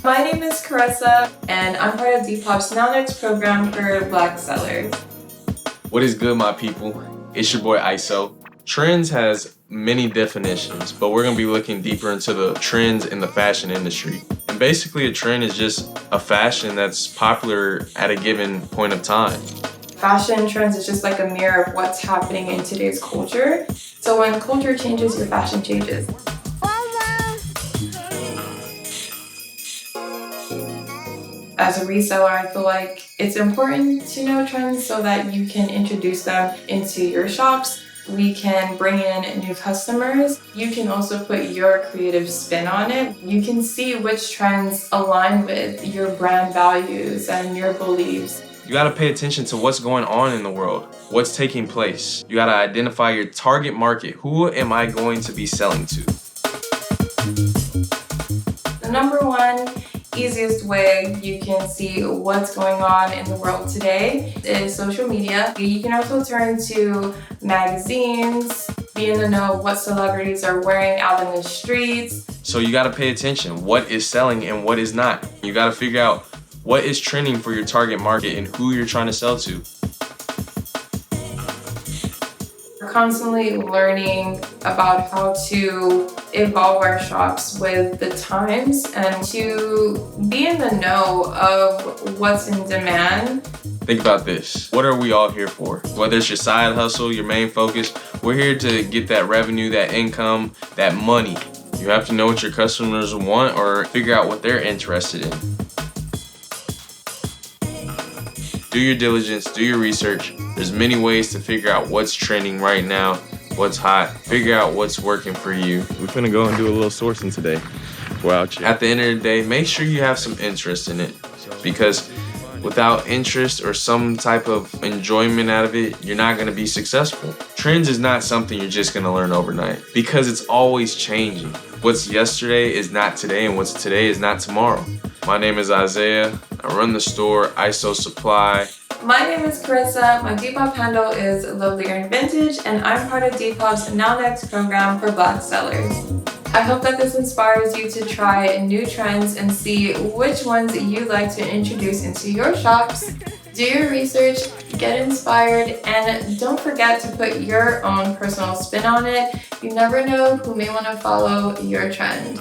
My name is Karissa, and I'm part of Depop's Now Next program for Black sellers. What is good, my people? It's your boy Isaiah. Trends has many definitions, but we're gonna be looking deeper into the trends in the fashion industry. And basically a trend is just a fashion that's popular at a given point of time. Fashion trends is just like a mirror of what's happening in today's culture. So when culture changes, your fashion changes. As a reseller, I feel like it's important to know trends so that you can introduce them into your shops. We can bring in new customers. You can also put your creative spin on it. You can see which trends align with your brand values and your beliefs. You gotta pay attention to what's going on in the world, what's taking place. You gotta identify your target market. Who am I going to be selling to? The number one easiest way you can see what's going on in the world today is social media. You can also turn to magazines, be in the know what celebrities are wearing out in the streets. So you gotta pay attention. What is selling and what is not? You gotta figure out what is trending for your target market and who you're trying to sell to. We're constantly learning about how to evolve our shops with the times and to be in the know of what's in demand. Think about this. What are we all here for? Whether it's your side hustle, your main focus, we're here to get that revenue, that income, that money. You have to know what your customers want or figure out what they're interested in. Do your diligence, do your research. There's many ways to figure out what's trending right now, what's hot, figure out what's working for you. We're gonna go and do a little sourcing today. We're out here. At the end of the day, make sure you have some interest in it, because without interest or some type of enjoyment out of it, you're not gonna be successful. Trends is not something you're just gonna learn overnight, because it's always changing. What's yesterday is not today, and what's today is not tomorrow. My name is Isaiah. I run the store, ISO Supply. My name is Karissa. My Depop handle is Lovelier and Vintage, and I'm part of Depop's Now Next program for Black sellers. I hope that this inspires you to try new trends and see which ones you'd like to introduce into your shops. Do your research, get inspired, and don't forget to put your own personal spin on it. You never know who may want to follow your trend.